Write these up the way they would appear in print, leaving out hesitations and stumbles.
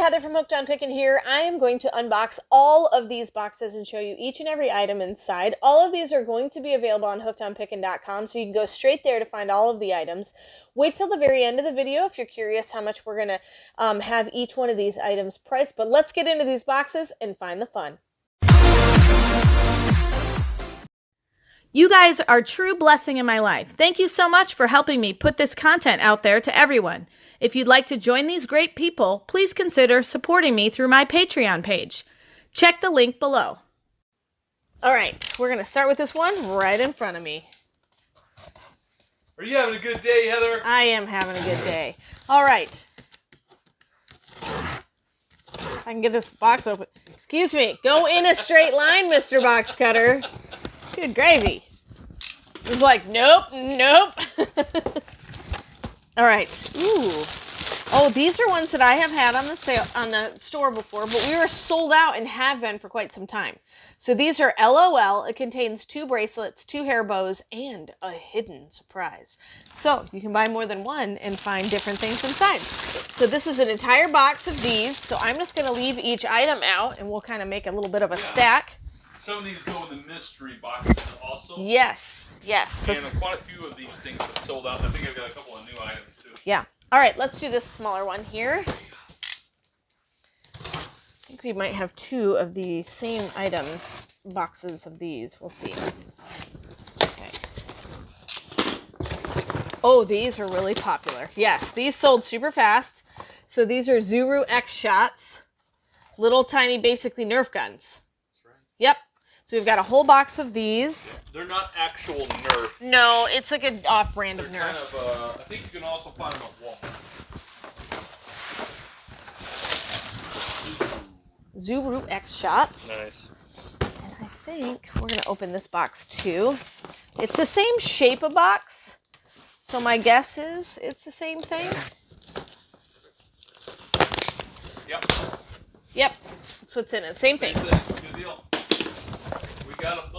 Heather from Hooked on Pickin here. I am going to unbox all of these boxes and show you each and every item inside. All of these are going to be available on hookedonpickin.com, so you can go straight there to find all of the items. Wait till the very end of the video if you're curious how much we're going to have each one of these items priced. But let's get into these boxes and find the fun. You guys are a true blessing in my life. Thank you so much for helping me put this content out there to everyone. If you'd like to join these great people, please consider supporting me through my Patreon page. Check the link below. All right, we're going to start with this one right in front of me. Are you having a good day, Heather? I am having a good day. All right. I can get this box open. Excuse me. Go in a straight line, Mr. Box Cutter. Good gravy. It's like, nope, nope. All right. Ooh. Oh, these are ones that I have had on the sale on the store before, but we were sold out and have been for quite some time. So these are LOL. It contains 2 bracelets, 2 hair bows, and a hidden surprise. So you can buy more than one and find different things inside. So this is an entire box of these. So I'm just going to leave each item out, and we'll kind of make a little bit of a stack. Some of these go in the mystery boxes also. Yes, yes. And quite a few of these things have sold out. I think I've got a couple of new items too. Yeah. All right, let's do this smaller one here. I think we might have 2 of the same items, boxes of these. We'll see. Okay. Oh, these are really popular. Yes, these sold super fast. So these are Zuru X shots. Little tiny, basically Nerf guns. That's right. Yep. So we've got a whole box of these. They're not actual Nerf. No, it's like an off-brand of Nerf. Kind of, I think you can also find them at Walmart. Zuru X shots. Nice. And I think we're going to open this box too. It's the same shape of box. So my guess is it's the same thing. Yep. Yep. That's what's in it. Same thing. Good deal. We got a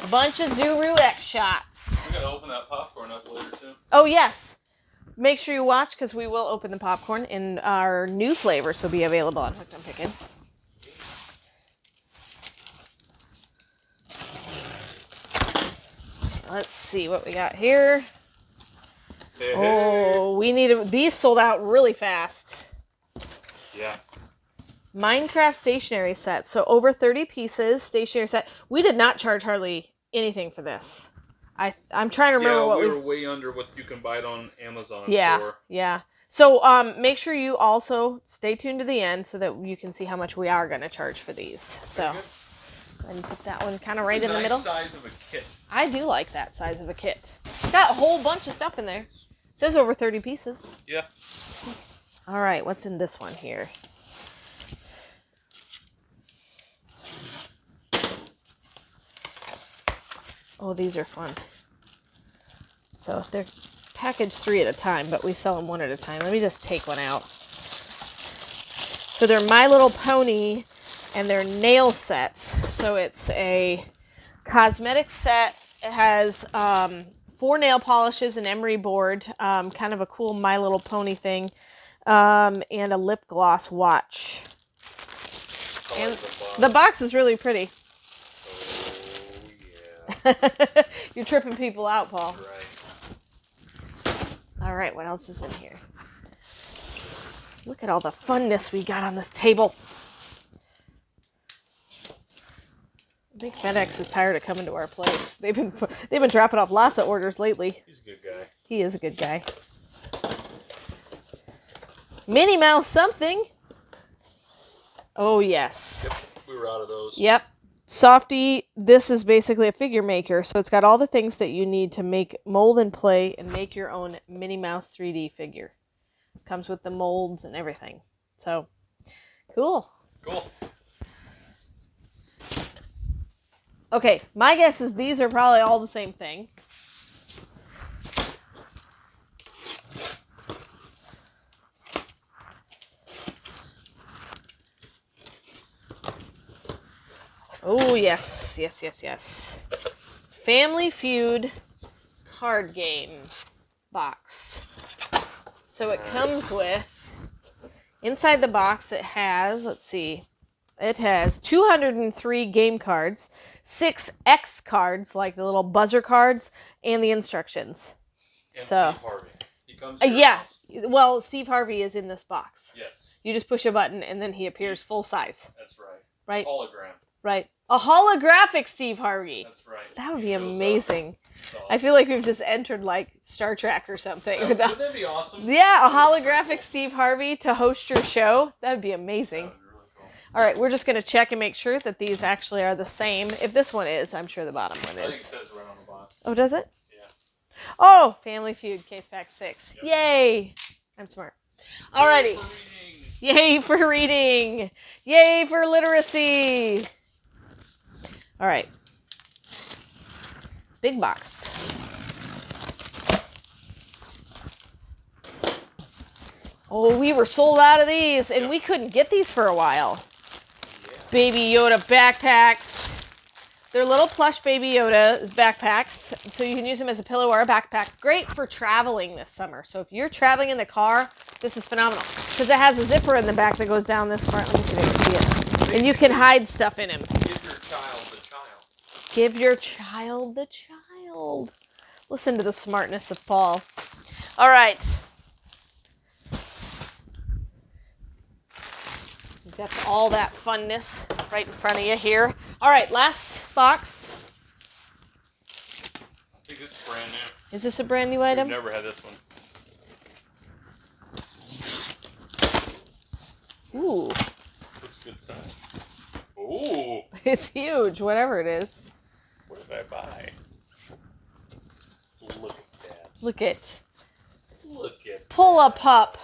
bunch of Zuru X shots. We got to open that popcorn up later too. Oh, yes. Make sure you watch because we will open the popcorn in our new flavors will be available on Hooked on Pickin. Let's see what we got here. Hey, oh, we need these sold out really fast. Yeah. Minecraft stationery set. So over 30 pieces stationery set. We did not charge hardly anything for this. I'm trying to remember what we were way under what you can buy it on Amazon for. Yeah. So make sure you also stay tuned to the end so that you can see how much we are going to charge for these. So and put that one kind of right in the middle. Size of a kit. I do like that size of a kit. Got a whole bunch of stuff in there. It says over 30 pieces. Yeah. All right, what's in this one here? Oh, these are fun. So they're packaged 3 at a time, but we sell them 1 at a time. Let me just take one out. So they're My Little Pony, and they're nail sets. So it's a cosmetic set. It has 4 nail polishes, an emery board, kind of a cool My Little Pony thing, and a lip gloss watch. And the box is really pretty. You're tripping people out, Paul. Right. All right, what else is in here? Look at all the funness we got on this table. I think FedEx is tired of coming to our place. They've been dropping off lots of orders lately. He's a good guy. He is a good guy. Minnie Mouse something. Oh, yes. Yep, we were out of those. Yep. Softy, this is basically a figure maker, so it's got all the things that you need to make, mold and play, and make your own Minnie Mouse 3D figure. It comes with the molds and everything. So, cool. Cool. Okay, my guess is these are probably all the same thing. Oh, yes, yes, yes, yes. Family Feud card game box. So it comes with Inside the box it has, let's see, it has 203 game cards, 6 X cards, like the little buzzer cards, and the instructions. And So, Steve Harvey. He comes to your yeah. house. Well, Steve Harvey is in this box. Yes. You just push a button and then he appears full size. That's right. Right? Hologram. Right. A holographic Steve Harvey. That's right. That would He be shows amazing. Awesome. I feel like we've just entered like Star Trek or something. Wouldn't that be awesome? Yeah, a holographic Steve Harvey to host your show. That would be amazing. That would be really cool. All right, we're just going to check and make sure that these actually are the same. If this one is, I'm sure the bottom one I think it is. says right on the box. Oh, does it? Yeah. Oh, Family Feud case pack 6. Yep. Yay. I'm smart. Alrighty. Yay for reading. Yay for literacy. All right. Big box. Oh, we were sold out of these, and we couldn't get these for a while. Yeah. Baby Yoda backpacks. They're little plush Baby Yoda backpacks, so you can use them as a pillow or a backpack. Great for traveling this summer. So if you're traveling in the car, this is phenomenal. Because it has a zipper in the back that goes down this far. Let me see if I can see it. And you can hide stuff in them. Give your child the child. Give your child the child. Listen to the smartness of Paul. All right. You've got all that funness right in front of you here. All right, last box. I think this is brand new. Is this a brand new We've item? never had this one. Ooh, Looks good size. Ooh. it's huge, whatever it is. What did I buy? Look at that. Look it. Look at Pull a that. pup.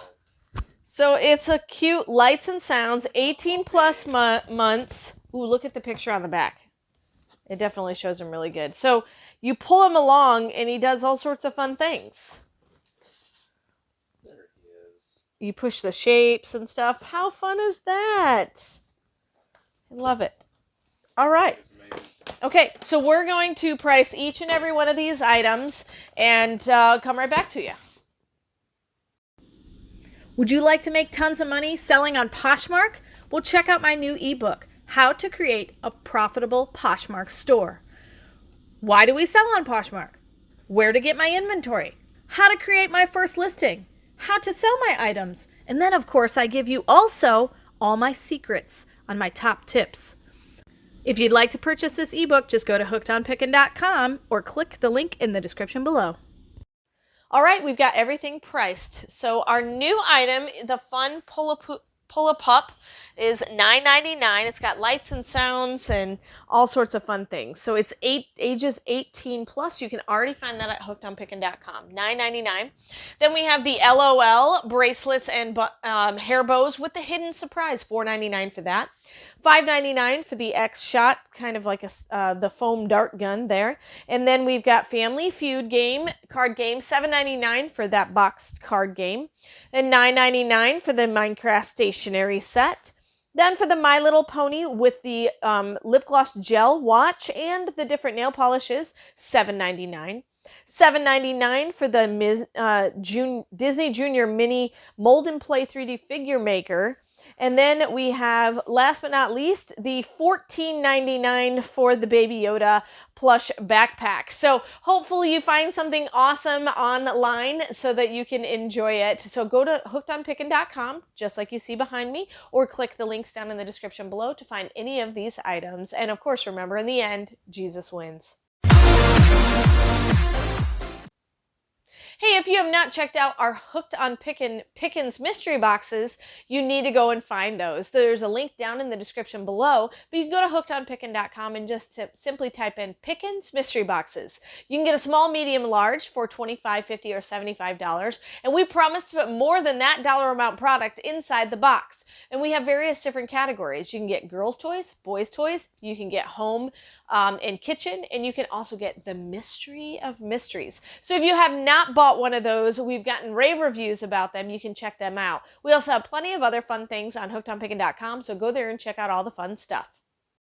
So it's a cute Lights and Sounds, 18 plus months. Ooh, look at the picture on the back. It definitely shows him really good. So you pull him along and he does all sorts of fun things. There he is. You push the shapes and stuff. How fun is that? I love it. All right. It's amazing. Okay, so we're going to price each and every one of these items and come right back to you. Would you like to make tons of money selling on Poshmark? Well, check out my new ebook, How to Create a Profitable Poshmark Store. Why do we sell on Poshmark? Where to get my inventory? How to create my first listing? How to sell my items? And then, of course, I give you also all my secrets on my top tips. If you'd like to purchase this ebook, just go to hookedonpickin.com or click the link in the description below. All right, we've got everything priced. So our new item, the fun pull-a-pup, is $9.99. It's got lights and sounds and all sorts of fun things. So it's ages 18 plus. You can already find that at hookedonpickin.com. $9.99. Then we have the LOL bracelets and hair bows with the hidden surprise. $4.99 for that. $5.99 for the X shot, kind of like the foam dart gun there. And then we've got Family Feud card game, $7.99 for that boxed card game. And $9.99 for the Minecraft stationery set. Then for the My Little Pony with the lip gloss gel watch and the different nail polishes, $7.99. $7.99 for the Disney Junior Mini Mold and Play 3D figure maker. And then we have, last but not least, the $14.99 for the Baby Yoda plush backpack. So hopefully you find something awesome online so that you can enjoy it. So go to hookedonpickin.com, just like you see behind me, or click the links down in the description below to find any of these items. And of course, remember, in the end, Jesus wins. Hey, if you have not checked out our Hooked on Pickin's mystery boxes, you need to go and find those. There's a link down in the description below, but you can go to hookedonpickin.com and just simply type in Pickin's mystery boxes. You can get a small, medium, large for $25, $50, or $75, and we promise to put more than that dollar amount product inside the box. And we have various different categories. You can get girls' toys, boys' toys, you can get home and kitchen, and you can also get the mystery of mysteries. So if you have not bought one of those, we've gotten rave reviews about them. You can check them out. We also have plenty of other fun things on hookedonpickin.com, so go there and check out all the fun stuff.